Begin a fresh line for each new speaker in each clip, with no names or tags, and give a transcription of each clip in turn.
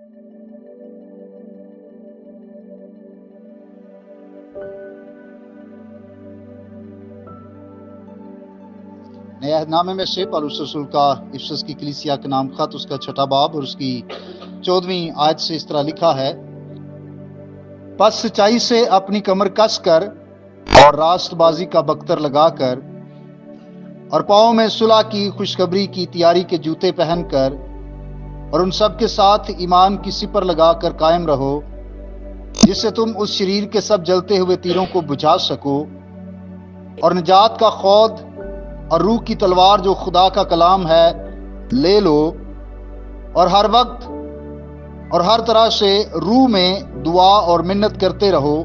نئے عہد نامے میں سے پالوس رسول کا افسس کی کلیسیا کے نام خط، اس کا 6واں باب اور اس کی 14ویں آیت سے اس طرح لکھا ہے: پس سچائی سے اپنی کمر کس کر اور راست بازی کا بختر لگا کر اور پاؤں میں صلح کی خوشخبری کی تیاری کے جوتے پہن کر اور ان سب کے ساتھ ایمان کی سپر لگا کر قائم رہو، جس سے تم اس شریر کے سب جلتے ہوئے تیروں کو بجھا سکو، اور نجات کا خود اور روح کی تلوار جو خدا کا کلام ہے لے لو، اور ہر وقت اور ہر طرح سے روح میں دعا اور منت کرتے رہو،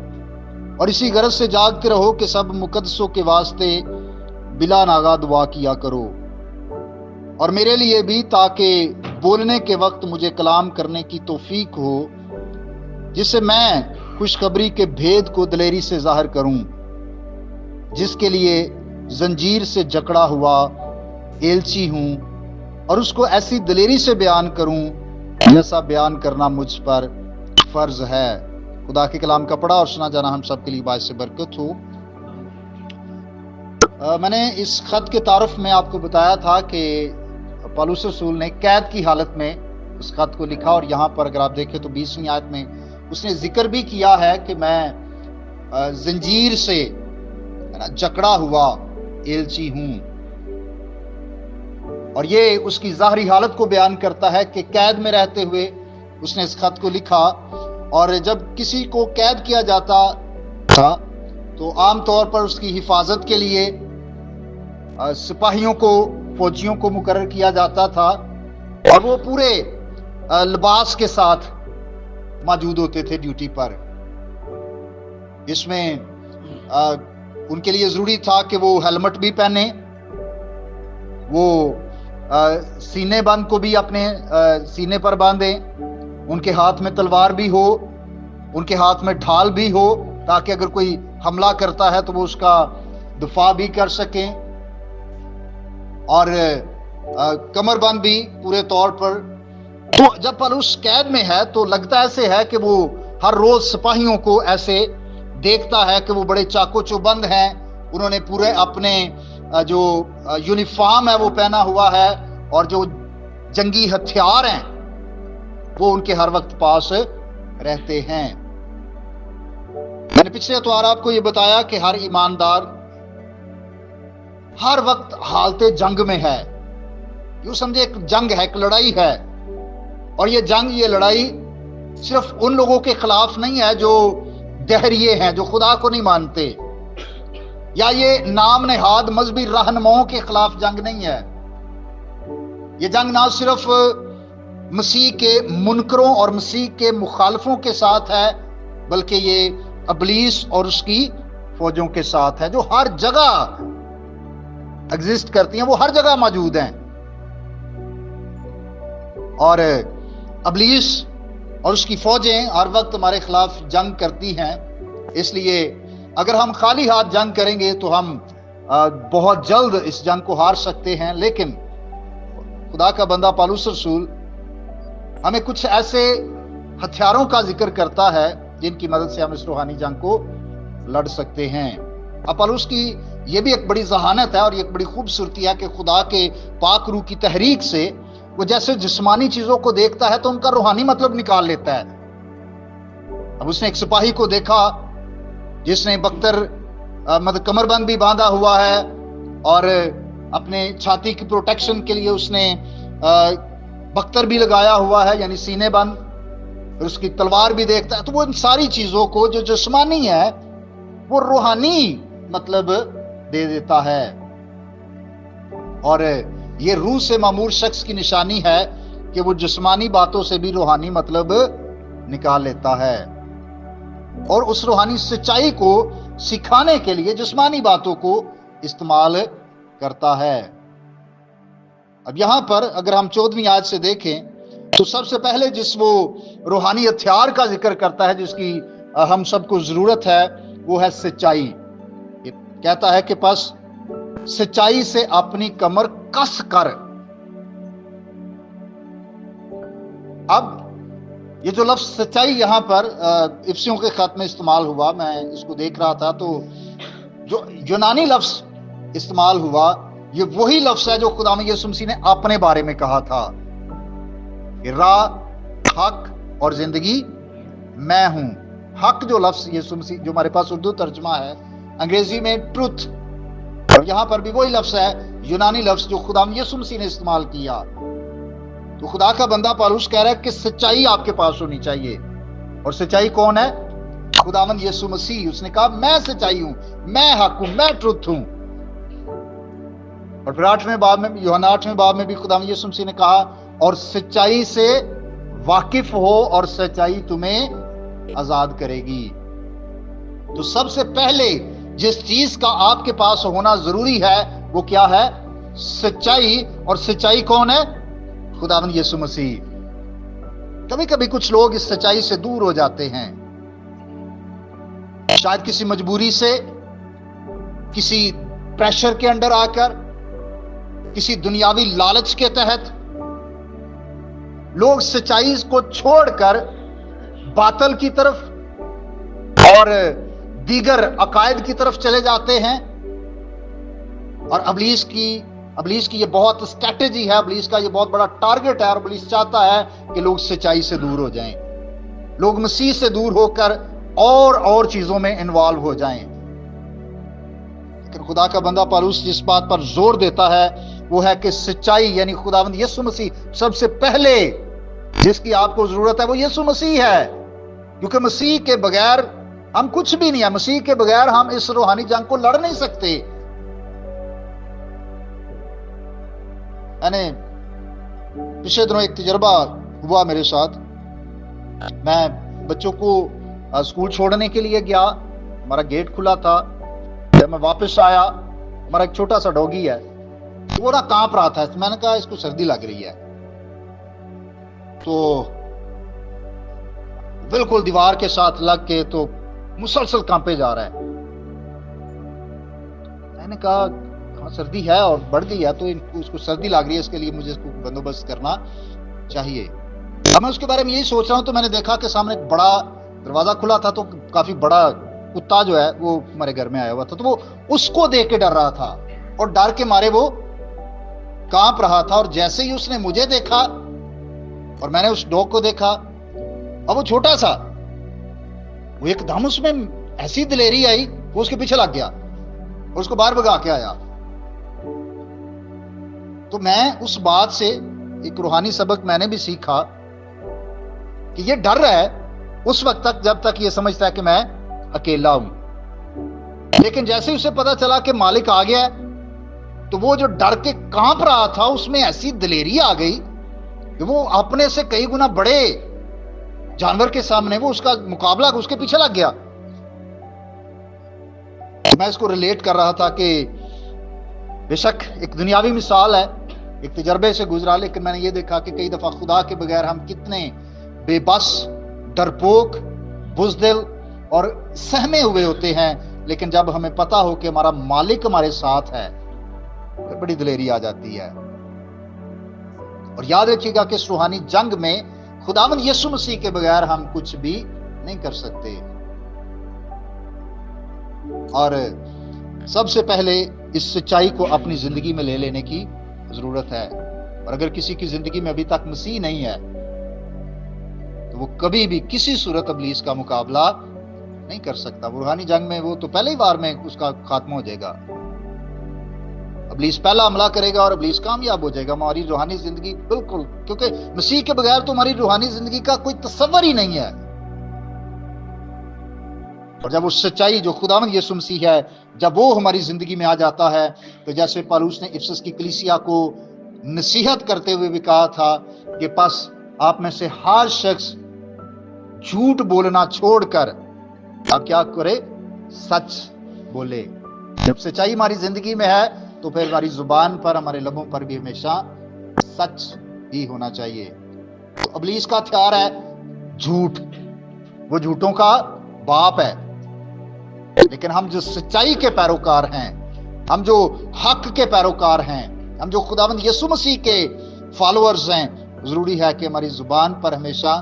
اور اسی غرض سے جاگتے رہو کہ سب مقدسوں کے واسطے بلا ناغہ دعا کیا کرو، اور میرے لیے بھی، تاکہ بولنے کے وقت مجھے کلام کرنے کی توفیق ہو، جس سے میں خوشخبری کے بھید کو دلیری سے ظاہر کروں، جس کے لیے زنجیر سے جکڑا ہوا ایلچی ہوں، اور اس کو ایسی دلیری سے بیان کروں جیسا بیان کرنا مجھ پر فرض ہے۔ خدا کے کلام کا پڑھا اور سنا جانا ہم سب کے لیے باعث برکت ہو۔ میں نے اس خط کے تعارف میں آپ کو بتایا تھا کہ پالوس رسول نے قید کی حالت میں اس خط کو لکھا، اور یہاں پر اگر آپ دیکھیں تو 20ویں آیت میں اس نے ذکر بھی کیا ہے کہ میں زنجیر سے جکڑا ہوا ایلچی ہوں، اور یہ اس کی ظاہری حالت کو بیان کرتا ہے کہ قید میں رہتے ہوئے اس نے اس خط کو لکھا، اور جب کسی کو قید کیا جاتا تھا تو عام طور پر اس کی حفاظت کے لیے سپاہیوں کو، فوجیوں کو مقرر کیا جاتا تھا، اور وہ پورے لباس کے ساتھ موجود ہوتے تھے ڈیوٹی پر۔ اس میں ان کے لیے ضروری تھا کہ وہ ہیلمٹ بھی پہنے، وہ سینے بند کو بھی اپنے سینے پر باندھیں، ان کے ہاتھ میں تلوار بھی ہو، ان کے ہاتھ میں ڈھال بھی ہو، تاکہ اگر کوئی حملہ کرتا ہے تو وہ اس کا دفاع بھی کر سکیں، اور کمر بند بھی پورے طور پر۔ تو جب پالوس قید میں ہے تو لگتا ایسے ہے کہ وہ ہر روز سپاہیوں کو ایسے دیکھتا ہے کہ وہ بڑے چاقو چوبند ہیں، انہوں نے پورے اپنے جو یونیفارم ہے وہ پہنا ہوا ہے، اور جو جنگی ہتھیار ہیں وہ ان کے ہر وقت پاس رہتے ہیں۔ میں نے پچھلے اتوار آپ کو یہ بتایا کہ ہر ایماندار ہر وقت حالت جنگ میں ہے، یوں سمجھے ایک جنگ ہے، ایک لڑائی ہے، اور یہ جنگ، یہ لڑائی صرف ان لوگوں کے خلاف نہیں ہے جو دہریے ہیں، جو خدا کو نہیں مانتے، یا یہ نام نہاد مذہبی رہنماؤں کے خلاف جنگ نہیں ہے۔ یہ جنگ نہ صرف مسیح کے منکروں اور مسیح کے مخالفوں کے ساتھ ہے، بلکہ یہ ابلیس اور اس کی فوجوں کے ساتھ ہے، جو ہر جگہ ایگزسٹ کرتی ہیں، وہ ہر جگہ موجود ہیں، اور ابلیس اور اس کی فوجیں ہر وقت ہمارے خلاف جنگ کرتی ہیں۔ اس لیے اگر ہم خالی ہاتھ جنگ کریں گے تو ہم بہت جلد اس جنگ کو ہار سکتے ہیں، لیکن خدا کا بندہ پالوس رسول ہمیں کچھ ایسے ہتھیاروں کا ذکر کرتا ہے جن کی مدد سے ہم اس روحانی جنگ کو لڑ سکتے ہیں۔ اب پالوس کی یہ بھی ایک بڑی ذہانت ہے اور یہ ایک بڑی خوبصورتی ہے کہ خدا کے پاک روح کی تحریک سے وہ جیسے جسمانی چیزوں کو دیکھتا ہے تو ان کا روحانی مطلب نکال لیتا ہے۔ اب اس نے ایک سپاہی کو دیکھا جس نے بختر کمر بند بھی باندھا ہوا ہے، اور اپنے چھاتی کی پروٹیکشن کے لیے اس نے بختر بھی لگایا ہوا ہے، یعنی سینے بند، اور اس کی تلوار بھی دیکھتا ہے۔ تو وہ ان ساری چیزوں کو جو جسمانی ہے وہ روحانی مطلب دے دیتا ہے، اور یہ روح سے معمور شخص کی نشانی ہے کہ وہ جسمانی باتوں سے بھی روحانی مطلب نکال لیتا ہے، اور اس روحانی سچائی کو سکھانے کے لیے جسمانی باتوں کو استعمال کرتا ہے۔ اب یہاں پر اگر ہم 14ویں آیت سے دیکھیں تو سب سے پہلے جس وہ روحانی ہتھیار کا ذکر کرتا ہے جس کی ہم سب کو ضرورت ہے، وہ ہے سچائی۔ یہ کہتا ہے کہ پس سچائی سے اپنی کمر کس کر۔ اب یہ جو لفظ سچائی یہاں پر افسیوں کے خط میں استعمال ہوا، میں اس کو دیکھ رہا تھا تو جو یونانی لفظ استعمال ہوا یہ وہی لفظ ہے جو خداوند یسوع مسیح نے اپنے بارے میں کہا تھا کہ راہ، حق اور زندگی میں ہوں۔ حق جو لفظ یسوع مسیح جو ہمارے پاس اردو ترجمہ ہے، انگریزی میں ٹروتھ، اور یہاں پر بھی وہی لفظ ہے یونانی لفظ جو خداوند یسوع مسیح نے استعمال کیا۔ تو خدا کا بندہ پالوس کہہ رہا ہے کہ سچائی آپ کے پاس ہونی چاہیے، اور سچائی کون ہے؟ خداوند یسوع مسیح۔ اس نے کہا میں سچائی ہوں، میں حق ہوں، میں ٹروتھ ہوں۔ اور پھر 8ویں باب میں، یوحنا 8ویں باب میں بھی خداوند یسوع مسیح نے کہا اور سچائی سے واقف ہو اور سچائی تمہیں آزاد کرے گی۔ تو سب سے پہلے جس چیز کا آپ کے پاس ہونا ضروری ہے وہ کیا ہے؟ سچائی۔ اور سچائی کون ہے؟ خداوند یسوع مسیح۔ کبھی کبھی کچھ لوگ اس سچائی سے دور ہو جاتے ہیں، شاید کسی مجبوری سے، کسی پریشر کے انڈر آ کر، کسی دنیاوی لالچ کے تحت لوگ سچائی کو چھوڑ کر باطل کی طرف اور دیگر عقائد کی طرف چلے جاتے ہیں۔ اور ابلیس کی یہ بہت اسٹریٹجی ہے، ابلیس کا یہ بہت بڑا ٹارگٹ ہے، اور ابلیس چاہتا ہے کہ لوگ سچائی سے دور ہو جائیں، لوگ مسیح سے دور ہو کر اور چیزوں میں انوالو ہو جائیں۔ لیکن خدا کا بندہ پالوس جس بات پر زور دیتا ہے وہ ہے کہ سچائی یعنی خداوند یسوع مسیح سب سے پہلے جس کی آپ کو ضرورت ہے وہ یسوع مسیح ہے، کیونکہ مسیح کے بغیر ہم کچھ بھی نہیں ہے، مسیح کے بغیر ہم اس روحانی جنگ کو لڑ نہیں سکتے۔ یعنی پچھلے دنوں ایک تجربہ ہوا میرے ساتھ، میں بچوں کو اسکول چھوڑنے کے لیے گیا، ہمارا گیٹ کھلا تھا، جب میں واپس آیا ہمارا ایک چھوٹا سا ڈوگی ہے، وہ نہ کانپ رہا تھا، میں نے کہا اس کو سردی لگ رہی ہے، تو بالکل دیوار کے ساتھ لگ کے تو مسلسل کانپے جا رہا ہے۔ میں نے کہا ہاں سردی ہے اور بڑھ گئی ہے، تو اس کو سردی لگ رہی ہے، اس کے لیے مجھے اس کو بندوبست کرنا چاہیے۔ اب میں اس کے بارے میں یہی سوچ رہا ہوں تو میں نے دیکھا کہ سامنے ایک بڑا دروازہ کھلا تھا، تو کافی بڑا کتا جو ہے وہ ہمارے گھر میں آیا ہوا تھا، تو وہ اس کو دیکھ کے ڈر رہا تھا اور ڈر کے مارے وہ کانپ رہا تھا۔ اور جیسے ہی اس نے مجھے دیکھا اور میں نے اس ڈوگ کو دیکھا، اب وہ چھوٹا سا، وہ ایک دم اس میں ایسی دلیری آئی، وہ اس کے پیچھے لگ گیا اور اس کو باہر بھگا کے آیا۔ تو میں اس بات سے ایک روحانی سبق میں نے بھی سیکھا کہ یہ ڈر رہا ہے اس وقت تک جب تک یہ سمجھتا ہے کہ میں اکیلا ہوں، لیکن جیسے ہی اسے پتا چلا کہ مالک آ گیا ہے تو وہ جو ڈر کے کانپ رہا تھا اس میں ایسی دلیری آ گئی کہ وہ اپنے سے کئی گنا بڑے جانور کے سامنے وہ اس کا مقابلہ اس کے پیچھے لگ گیا۔ میں اس کو ریلیٹ کر رہا تھا کہ بے شک ایک دنیاوی مثال ہے، ایک تجربے سے گزرا، لیکن میں نے یہ دیکھا کہ کئی دفعہ خدا کے بغیر ہم کتنے بے بس، ڈرپوک، بزدل اور سہمے ہوئے ہوتے ہیں، لیکن جب ہمیں پتا ہو کہ ہمارا مالک ہمارے ساتھ ہے پھر بڑی دلیری آ جاتی ہے۔ اور یاد رکھیے گا کہ اس روحانی جنگ میں خداوند یسوع مسیح کے بغیر ہم کچھ بھی نہیں کر سکتے۔ اور سب سے پہلے اس سچائی کو اپنی زندگی میں لے لینے کی ضرورت ہے، اور اگر کسی کی زندگی میں ابھی تک مسیح نہیں ہے تو وہ کبھی بھی کسی صورت ابلیس کا مقابلہ نہیں کر سکتا۔ وہ روحانی جنگ میں وہ تو پہلے ہی بار میں اس کا خاتمہ ہو جائے گا، ابلیس پہلا حملہ کرے گا اور ابلیس کامیاب ہو جائے گا۔ ہماری روحانی زندگی بالکل، کیونکہ مسیح کے بغیر تو ہماری روحانی زندگی کا کوئی تصور ہی نہیں ہے۔ اور جب وہ سچائی جو خداوند یسوع مسیح ہے جب وہ ہماری زندگی میں آ جاتا ہے تو جیسے پالوس نے افسس کی کلیسیا کو نصیحت کرتے ہوئے بھی کہا تھا کہ پس آپ میں سے ہر شخص جھوٹ بولنا چھوڑ کر آپ کیا کرے؟ سچ بولے۔ جب سچائی ہماری زندگی میں ہے تو پھر ہماری زبان پر، ہمارے لبوں پر بھی ہمیشہ سچ ہی ہونا چاہیے۔ تو ابلیس کا ہتھیار ہے جھوٹ، وہ جھوٹوں کا باپ ہے، لیکن ہم جو سچائی کے پیروکار ہیں، ہم جو حق کے پیروکار ہیں، ہم جو خداوند یسوع مسیح کے فالوورز ہیں، ضروری ہے کہ ہماری زبان پر ہمیشہ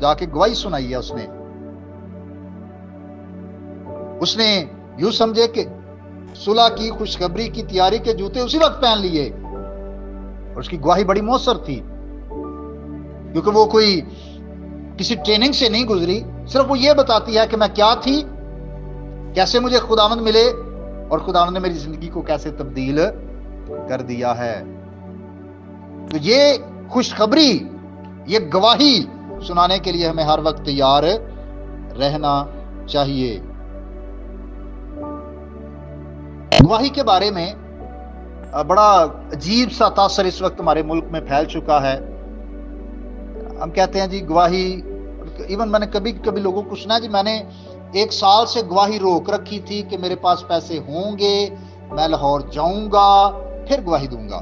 جا کے گواہی سنائی ہے اس نے یوں سمجھے کہ صلح کی خوشخبری کی تیاری کے جوتے اسی وقت پہن لیے، اور اس کی گواہی بڑی مؤثر تھی، کیونکہ وہ کوئی کسی ٹریننگ سے نہیں گزری، صرف وہ یہ بتاتی ہے کہ میں کیا تھی، کیسے مجھے خداوند ملے، اور خداوند نے میری زندگی کو کیسے تبدیل کر دیا ہے۔ تو یہ خوشخبری، یہ گواہی سنانے کے لیے ہمیں ہر وقت تیار رہنا چاہیے۔ گواہی کے بارے میں بڑا عجیب سا تاثر اس وقت ہمارے ملک میں پھیل چکا ہے۔ ہم کہتے ہیں جی گواہی، ایون میں نے کبھی کبھی لوگوں کو سنا جی میں نے 1 سال سے گواہی روک رکھی تھی کہ میرے پاس پیسے ہوں گے، میں لاہور جاؤں گا، پھر گواہی دوں گا۔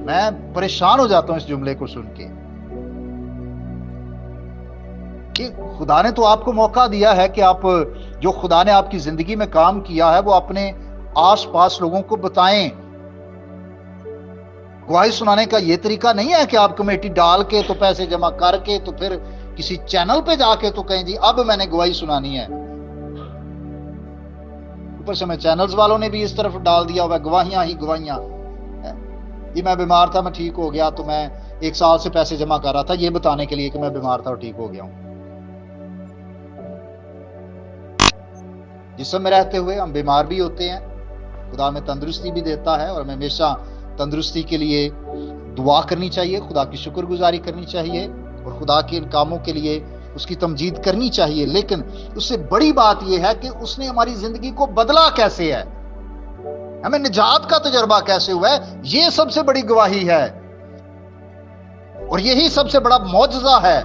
میں پریشان ہو جاتا ہوں اس جملے کو سن کے کہ خدا نے تو آپ کو موقع دیا ہے کہ آپ جو خدا نے آپ کی زندگی میں کام کیا ہے وہ اپنے آس پاس لوگوں کو بتائیں۔ گواہی سنانے کا یہ طریقہ نہیں ہے کہ آپ کمیٹی ڈال کے تو پیسے جمع کر کے تو پھر کسی چینل پہ جا کے تو کہیں جی اب میں نے گواہی سنانی ہے۔ اوپر سے میں چینلز والوں نے بھی اس طرف ڈال دیا ہوا گواہیاں ہی گواہیاں، جی میں بیمار تھا میں ٹھیک ہو گیا، تو میں 1 سال سے پیسے جمع کر رہا تھا یہ بتانے کے لیے کہ میں بیمار تھا اور ٹھیک ہو گیا ہوں۔ جسم میں رہتے ہوئے ہم بیمار بھی ہوتے ہیں، خدا ہمیں تندرستی بھی دیتا ہے، اور ہمیں ہمیشہ تندرستی کے لیے دعا کرنی چاہیے، خدا کی شکر گزاری کرنی چاہیے، اور خدا کے ان کاموں کے لیے اس کی تمجید کرنی چاہیے۔ لیکن اس سے بڑی بات یہ ہے کہ اس نے ہماری زندگی کو بدلا کیسے ہے، ہمیں نجات کا تجربہ کیسے ہوا ہے، یہ سب سے بڑی گواہی ہے، اور یہی سب سے بڑا معجزہ ہے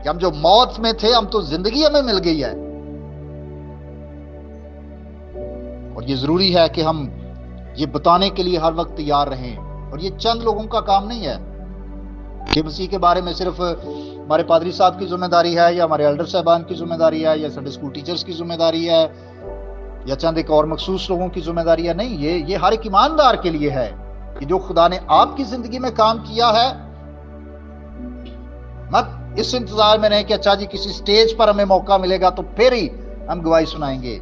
کہ ہم جو موت میں تھے ہم تو زندگی ہمیں مل گئی ہے۔ اور یہ ضروری ہے کہ ہم یہ بتانے کے لیے ہر وقت تیار رہیں، اور یہ چند لوگوں کا کام نہیں ہے۔ یہ مسیح کے بارے میں صرف ہمارے پادری صاحب کی ذمہ داری ہے، یا ہمارے ایلڈر صاحبان کی ذمہ داری ہے، یا سنڈے اسکول ٹیچرز کی ذمہ داری ہے، یا چند ایک اور مخصوص لوگوں کی ذمہ داری ہے۔ نہیں، یہ ہر ایک ایماندار کے لیے ہے کہ جو خدا نے آپ کی زندگی میں کام کیا ہے، مت اس انتظار میں نہیں کہ اچھا جی کسی سٹیج پر ہمیں موقع ملے گا تو پھر ہی ہم گواہی سنائیں گے۔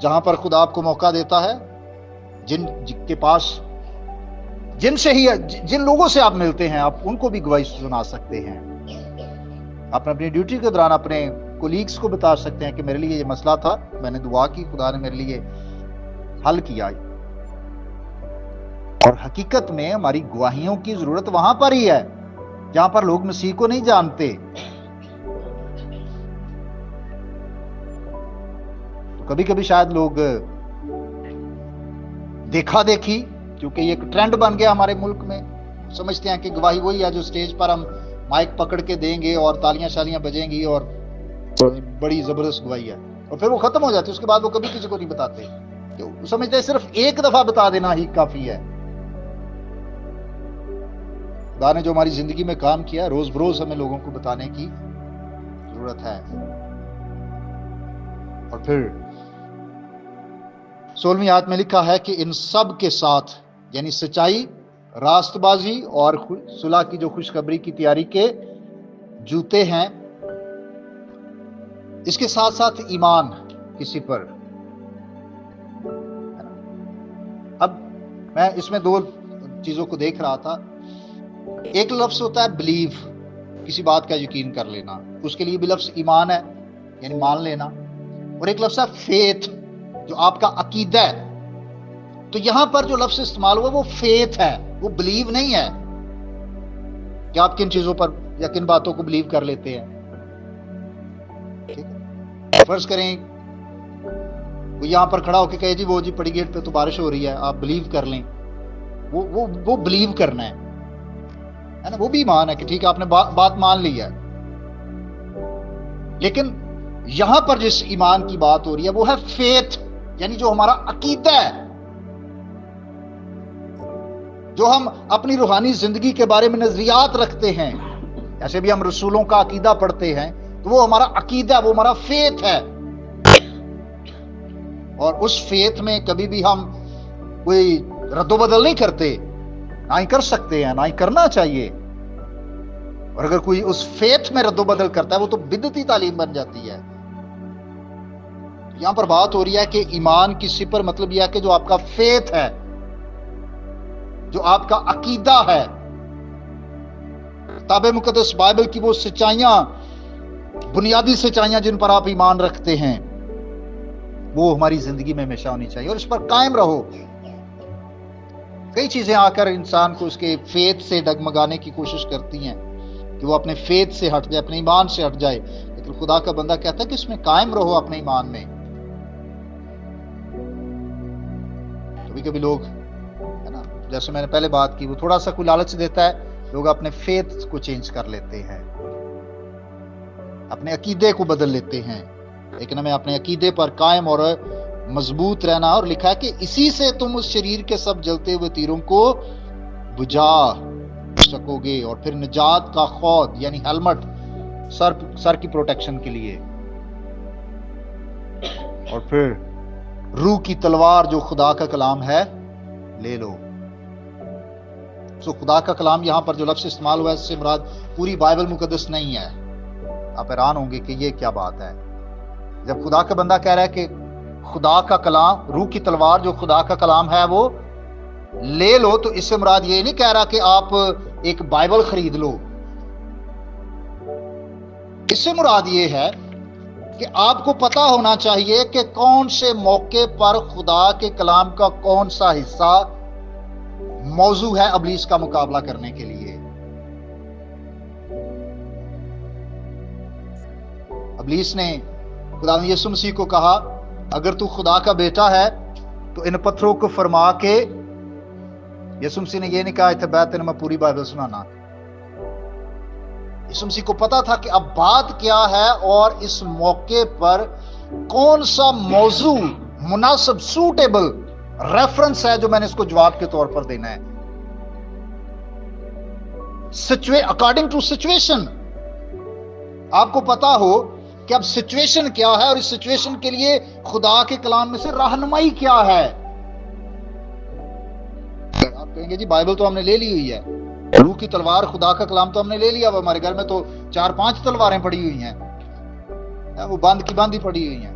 جہاں پر خدا آپ کو موقع دیتا ہے، جن کے پاس جن لوگوں سے آپ ملتے ہیں آپ ان کو بھی گواہی سنا سکتے ہیں۔ آپ اپنی ڈیوٹی کے دوران اپنے کولیگز کو بتا سکتے ہیں کہ میرے لیے یہ مسئلہ تھا، میں نے دعا کی، خدا نے میرے لیے حل کیا۔ اور حقیقت میں ہماری گواہیوں کی ضرورت وہاں پر ہی ہے جہاں پر لوگ مسیح کو نہیں جانتے۔ کبھی کبھی شاید لوگ دیکھا دیکھی، کیونکہ یہ ایک ٹرینڈ بن گیا ہمارے ملک میں، سمجھتے ہیں کہ گواہی وہی ہے جو سٹیج پر ہم مائک پکڑ کے دیں گے اور تالیاں شالیاں بجیں گی اور بڑی زبردست گواہی ہے، اور پھر وہ ختم ہو جاتی ہے، اس کے بعد وہ کبھی کسی کو نہیں بتاتے، سمجھتے ہیں صرف ایک دفعہ بتا دینا ہی کافی ہے۔ خدا نے جو ہماری زندگی میں کام کیا ہے روز بروز ہمیں لوگوں کو بتانے کی ضرورت ہے۔ اور پھر 16ویں آیت میں لکھا ہے کہ ان سب کے ساتھ، یعنی سچائی، راست بازی اور صلح کی جو خوشخبری کی تیاری کے جوتے ہیں، اس کے ساتھ ساتھ ایمان کسی پر۔ اب میں اس میں 2 چیزوں کو دیکھ رہا تھا۔ ایک لفظ ہوتا ہے بلیو، کسی بات کا یقین کر لینا، اس کے لیے بھی لفظ ایمان ہے، یعنی مان لینا، اور ایک لفظ ہے فیتھ جو آپ کا عقیدہ ہے۔ تو یہاں پر جو لفظ استعمال ہوا وہ فیتھ ہے، وہ بلیو نہیں ہے کہ آپ کن چیزوں پر یا کن باتوں کو بلیو کر لیتے ہیں۔ فرض کریں وہ یہاں پر کھڑا ہو کے کہے جی وہ جی پڑی گیٹ پہ تو بارش ہو رہی ہے، آپ بلیو کر لیں، وہ بلیو کرنا ہے نا، وہ بھی ایمان ہے کہ ٹھیک ہے آپ نے بات مان لی ہے۔ لیکن یہاں پر جس ایمان کی بات ہو رہی ہے وہ ہے فیتھ، یعنی جو ہمارا عقیدہ ہے، جو ہم اپنی روحانی زندگی کے بارے میں نظریات رکھتے ہیں، جیسے بھی ہم رسولوں کا عقیدہ پڑھتے ہیں تو وہ ہمارا عقیدہ، وہ ہمارا فیتھ ہے۔ اور اس فیتھ میں کبھی بھی ہم کوئی رد و بدل نہیں کرتے، نہ ہی کر سکتے ہیں، نہ ہی کرنا چاہیے. اور اگر کوئی اس فیتھ میں رد و بدل کرتا ہے وہ تو بدعتی تعلیم بن جاتی ہے. یہاں پر بات ہو رہی ہے کہ ایمان کی صفر مطلب یہ ہے کہ جو آپ کا فیتھ ہے، جو آپ کا عقیدہ ہے، کتاب مقدس بائبل کی وہ سچائیاں، بنیادی سچائیاں جن پر آپ ایمان رکھتے ہیں، وہ ہماری زندگی میں ہمیشہ ہونی چاہیے اور اس پر قائم رہو. کئی چیزیں آ کر انسان کو اس کے فیتھ سے ڈگمگانے کی کوشش کرتی ہیں کہ وہ اپنے فیتھ سے ہٹ جائے، اپنے ایمان سے ہٹ جائے، لیکن خدا کا بندہ کہتا ہے کہ اس میں قائم رہو اپنے ایمان میں. کبھی کبھی لوگ ہے نا، جیسے میں نے پہلے بات کی، وہ تھوڑا سا کوئی لالچ دیتا ہے، لوگ اپنے فیتھ کو چینج کر لیتے ہیں، اپنے عقیدے کو بدل لیتے ہیں. لیکن ہمیں اپنے عقیدے پر قائم اور مضبوط رہنا. اور لکھا ہے کہ اسی سے تم اس شریر کے سب جلتے ہوئے تیروں کو بجھا سکو گے. اور پھر نجات کا خود یعنی ہیلمٹ، سر کی پروٹیکشن کے لیے. اور پھر روح کی تلوار جو خدا کا کلام ہے لے لو. خدا کا کلام یہاں پر جو لفظ استعمال ہوا ہے اس سے مراد پوری بائبل مقدس نہیں ہے. آپ حیران ہوں گے کہ یہ کیا بات ہے. جب خدا کا بندہ کہہ رہا ہے کہ خدا کا کلام، روح کی تلوار جو خدا کا کلام ہے وہ لے لو، تو اس سے مراد یہ نہیں کہہ رہا کہ آپ ایک بائبل خرید لو. اس سے مراد یہ ہے کہ آپ کو پتا ہونا چاہیے کہ کون سے موقع پر خدا کے کلام کا کون سا حصہ موضوع ہے ابلیس کا مقابلہ کرنے کے لیے. ابلیس نے خدا یسوع مسیح کو کہا اگر تو خدا کا بیٹا ہے تو ان پتھروں کو فرما کے، یسوع مسیح نے یہ نہیں کہا اتنے بیٹھ میں پوری بائبل سنانا. یسوع مسیح کو پتا تھا کہ اب بات کیا ہے اور اس موقع پر کون سا موضوع مناسب، سوٹیبل ریفرنس ہے جو میں نے اس کو جواب کے طور پر دینا ہے. According to situation. آپ کو پتا ہو کہ اب سچویشن کیا ہے اور اس سچویشن کے لیے خدا کے کلام میں سے رہنمائی کیا ہے. آپ کہیں گے جی بائبل تو ہم نے لے لی ہوئی ہے، روح کی تلوار خدا کا کلام تو ہم نے لے لیا، ہمارے گھر میں تو 4-5 تلواریں پڑی ہوئی ہیں، وہ بند کی بند ہی پڑی ہوئی ہیں.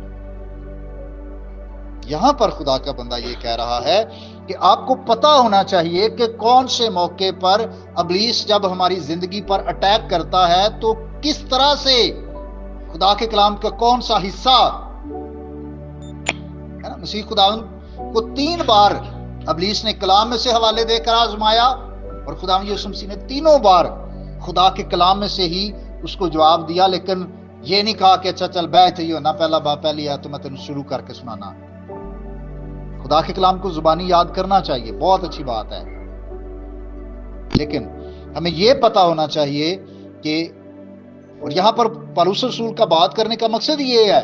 یہاں پر خدا کا بندہ یہ کہہ رہا ہے کہ آپ کو پتا ہونا چاہیے کہ کون سے موقع پر ابلیس جب ہماری زندگی پر اٹیک کرتا ہے تو کس طرح سے خدا کے کلام کا کون سا حصہ ہے نا. مسیح خدا کو 3 بار ابلیس نے کلام میں سے حوالے دے کر آزمایا اور خدا یسوع مسیح نے 3 بار خدا کے کلام میں سے ہی اس کو جواب دیا. لیکن یہ نہیں کہا کہ اچھا چل بیٹھ ہی ہو نا، پہلا باب پہلی ہے تو میں تینوں شروع کر کے سنانا. خدا کے کلام کو زبانی یاد کرنا چاہیے، بہت اچھی بات ہے، لیکن ہمیں یہ پتا ہونا چاہیے کہ، اور یہاں پر پولس رسول کا بات کرنے کا مقصد یہ ہے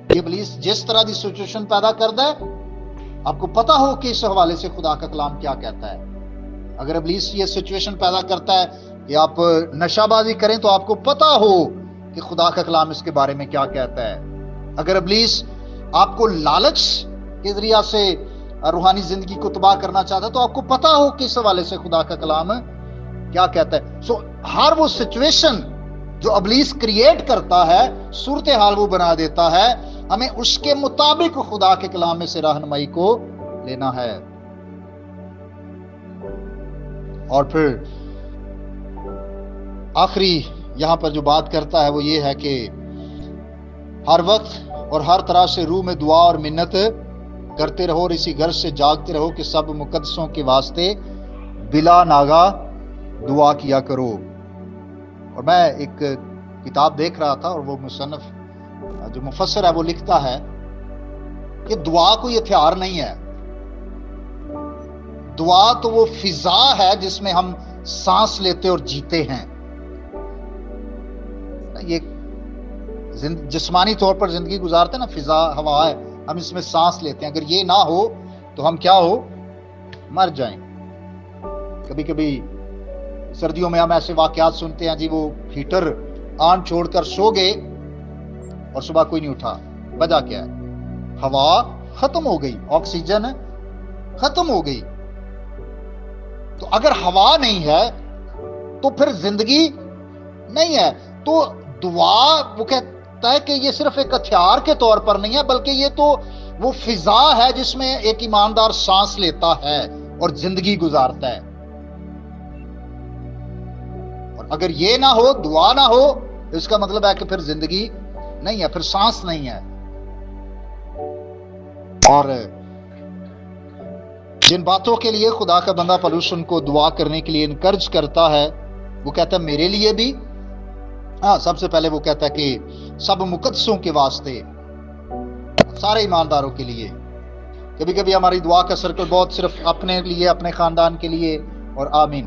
کہ ابلیس جس طرح کی سچویشن پیدا کرتا ہے آپ کو پتا ہو کہ اس حوالے سے خدا کا کلام کیا کہتا ہے. اگر ابلیس یہ سچویشن پیدا کرتا ہے کہ آپ نشہ بازی کریں تو آپ کو پتا ہو کہ خدا کا کلام اس کے بارے میں کیا کہتا ہے. اگر ابلیس آپ کو لالچ کے ذریعہ سے روحانی زندگی کو تباہ کرنا چاہتا ہے تو آپ کو پتا ہو کہ اس حوالے سے خدا کا کلام کیا کہتا ہے. ہر وہ سچویشن جو ابلیس کریٹ کرتا ہے، صورتحال وہ بنا دیتا ہے، ہمیں اس کے مطابق خدا کے کلام میں سے رہنمائی کو لینا ہے. اور پھر آخری یہاں پر جو بات کرتا ہے وہ یہ ہے کہ ہر وقت اور ہر طرح سے روح میں دعا اور منت کرتے رہو اور اسی غرض سے جاگتے رہو کہ سب مقدسوں کے واسطے بلا ناغہ دعا کیا کرو. اور میں ایک کتاب دیکھ رہا تھا اور وہ مصنف جو مفسر ہے وہ لکھتا ہے کہ دعا کوئی ہتھیار نہیں ہے، دعا تو وہ فضا ہے جس میں ہم سانس لیتے اور جیتے ہیں. یہ جسمانی طور پر زندگی گزارتے ہیں نا، فضا ہوا ہے، ہم اس میں سانس لیتے ہیں، اگر یہ نہ ہو تو ہم کیا ہو، مر جائیں. کبھی کبھی سردیوں میں ہم ایسے واقعات سنتے ہیں جی وہ ہیٹر آن چھوڑ کر سو گئے اور صبح کوئی نہیں اٹھا. وجہ کیا ہے؟ ہوا ختم ہو گئی، آکسیجن ختم ہو گئی. تو اگر ہوا نہیں ہے تو پھر زندگی نہیں ہے. تو دعا وہ کہتا ہے کہ یہ صرف ایک ہتھیار کے طور پر نہیں ہے، بلکہ یہ تو وہ فضا ہے جس میں ایک ایماندار سانس لیتا ہے اور زندگی گزارتا ہے. اور اگر یہ نہ ہو، دعا نہ ہو، اس کا مطلب ہے کہ پھر زندگی نہیں ہے، پھر سانس نہیں ہے. اور جن باتوں کے لیے خدا کا بندہ پولس ان کو دعا کرنے کے لیے انکرج کرتا ہے، وہ کہتا ہے میرے لیے بھی. سب سے پہلے وہ کہتا ہے کہ سب مقدسوں کے واسطے، سارے ایمانداروں کے لیے. کبھی کبھی ہماری دعا کا سرکل بہت صرف اپنے لیے، اپنے خاندان کے لیے اور آمین.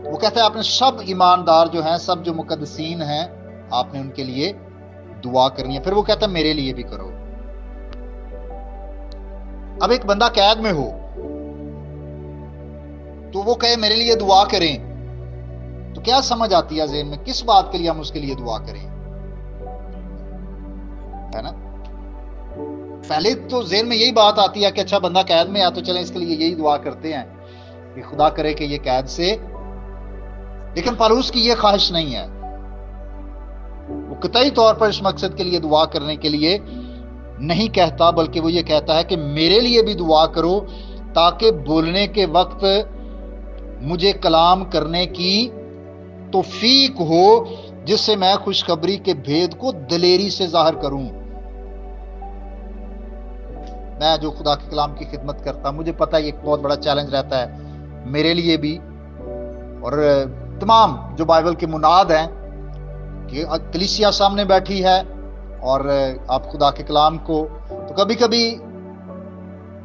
وہ کہتا ہے آپ نے سب ایماندار جو ہیں، سب جو مقدسین ہیں، آپ نے ان کے لیے دعا کرنی ہے. پھر وہ کہتا ہے میرے لیے بھی کرو. اب ایک بندہ قید میں ہو تو وہ کہے میرے لیے دعا کریں، تو کیا سمجھ آتی ہے ذہن میں؟ کس بات کے لیے ہم اس کے لیے دعا کریں؟ ہے نا؟ پہلے تو ذہن میں یہی بات آتی ہے کہ اچھا بندہ قید میں ہے تو چلیں اس کے لیے یہی دعا کرتے ہیں کہ خدا کرے کہ یہ قید سے. لیکن پولس کی یہ خواہش نہیں ہے. وہ قطعی طور پر اس مقصد کے لیے دعا کرنے کے لیے نہیں کہتا، بلکہ وہ یہ کہتا ہے کہ میرے لیے بھی دعا کرو تاکہ بولنے کے وقت مجھے کلام کرنے کی توفیق ہو، جس سے میں خوشخبری کے بھید کو دلیری سے ظاہر کروں. میں جو خدا کے کلام کی خدمت کرتا ہوں، مجھے پتہ ہے یہ بہت بڑا چیلنج رہتا ہے میرے لیے بھی اور تمام جو بائبل کے مناد ہیں، کہ کلیسیا سامنے بیٹھی ہے اور آپ خدا کے کلام کو، تو کبھی کبھی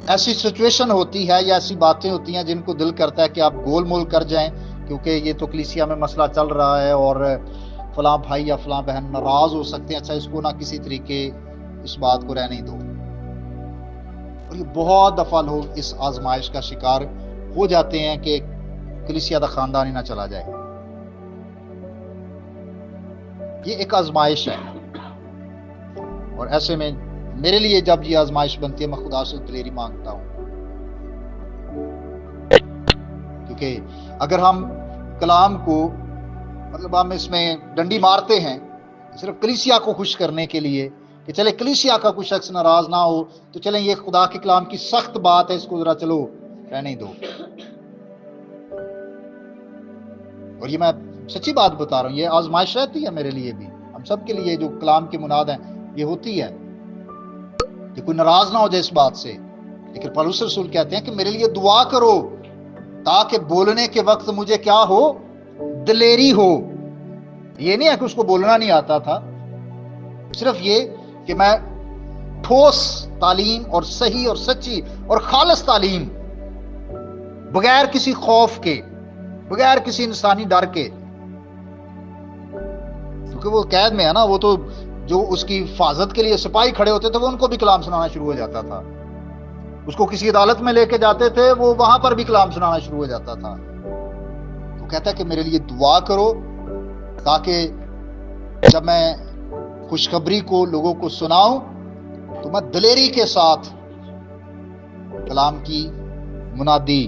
ایسی سچویشن ہوتی ہے یا ایسی باتیں ہوتی ہیں جن کو دل کرتا ہے کہ آپ گول مول کر جائیں، کیونکہ یہ تو کلیسیا میں مسئلہ چل رہا ہے اور فلاں بھائی یا فلاں بہن ناراض ہو سکتے ہیں. اچھا اس کو نہ کسی طریقے اس بات کو رہنے دو. اور یہ بہت دفعہ لوگ اس آزمائش کا شکار ہو جاتے ہیں کہ کلیسیا دا خاندان ہی نہ چلا جائے. یہ ایک آزمائش ہے، اور ایسے میں میرے لیے جب یہ آزمائش بنتی ہے میں خدا سے دلیری مانگتا ہوں، کیونکہ اگر ہم کلام کو مطلب ہم اس میں ڈنڈی مارتے ہیں صرف کلیسیا کو خوش کرنے کے لیے کہ چلے کلیسیا کا کوئی شخص ناراض نہ ہو، تو چلیں یہ خدا کے کلام کی سخت بات ہے، اس کو ذرا چلو رہنے دو. اور یہ میں سچی بات بتا رہا ہوں، یہ آزمائش رہتی ہے میرے لیے بھی، ہم سب کے لیے جو کلام کے مناد ہیں یہ ہوتی ہے کہ کوئی ناراض نہ ہو جائے اس بات سے. لیکن پولس رسول کہتے ہیں کہ میرے لیے دعا کرو تاکہ بولنے کے وقت مجھے کیا ہو؟ دلیری ہو. یہ نہیں ہے کہ اس کو بولنا نہیں آتا تھا، صرف یہ کہ میں ٹھوس تعلیم اور صحیح اور سچی اور خالص تعلیم، بغیر کسی خوف کے، بغیر کسی انسانی ڈر کے، کیونکہ وہ قید میں ہے نا، وہ تو جو اس کی حفاظت کے لیے سپاہی کھڑے ہوتے تھے وہ ان کو بھی کلام سنانا شروع ہو جاتا تھا. اس کو کسی عدالت میں لے کے جاتے تھے، وہ وہاں پر بھی کلام سنانا شروع ہو جاتا تھا. تو کہتا ہے کہ میرے لیے دعا کرو تاکہ جب میں خوشخبری کو لوگوں کو سناؤں تو میں دلیری کے ساتھ کلام کی منادی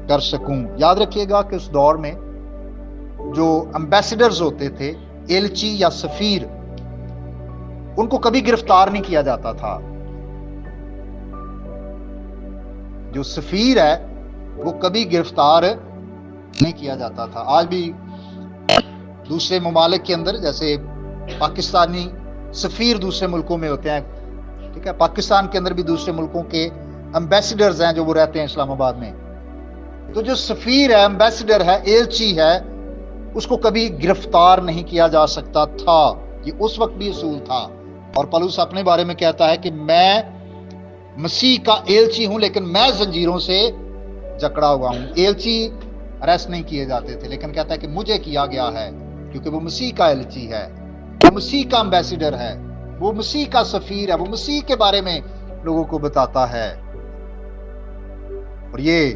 کر سکوں. یاد رکھیے گا کہ اس دور میں جو امبیسڈرز ہوتے تھے، ایلچی یا سفیر، ان کو کبھی گرفتار نہیں کیا جاتا تھا. جو سفیر ہے وہ کبھی گرفتار نہیں کیا جاتا تھا. آج بھی دوسرے ممالک کے اندر جیسے پاکستانی سفیر دوسرے ملکوں میں ہوتے ہیں، ٹھیک ہے، پاکستان کے اندر بھی دوسرے ملکوں کے امبیسڈرز ہیں جو وہ رہتے ہیں اسلام آباد میں. تو جو سفیر ہے، امبیسڈر ہے، ایلچی ہے، اس کو کبھی گرفتار نہیں کیا جا سکتا تھا. یہ اس وقت بھی اصول تھا. اور پولس اپنے بارے میں کہتا ہے کہ میں مسیح کا ایلچی ہوں لیکن میں زنجیروں سے جکڑا ہوا ہوں. ایلچی اریسٹ نہیں کیے جاتے تھے، لیکن کہتا ہے کہ مجھے کیا گیا ہے کیونکہ وہ مسیح کا ایلچی ہے، وہ مسیح کا امبیسڈر ہے، وہ مسیح کا سفیر ہے، وہ مسیح کے بارے میں لوگوں کو بتاتا ہے. اور یہ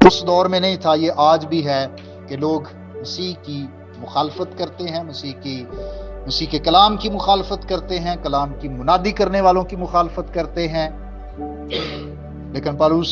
اس دور میں نہیں تھا، یہ آج بھی ہے کہ لوگ مسیح کی مخالفت کرتے ہیں، مسیح کے کلام کی مخالفت کرتے ہیں، کلام کی منادی کرنے والوں کی مخالفت کرتے ہیں. لیکن پولس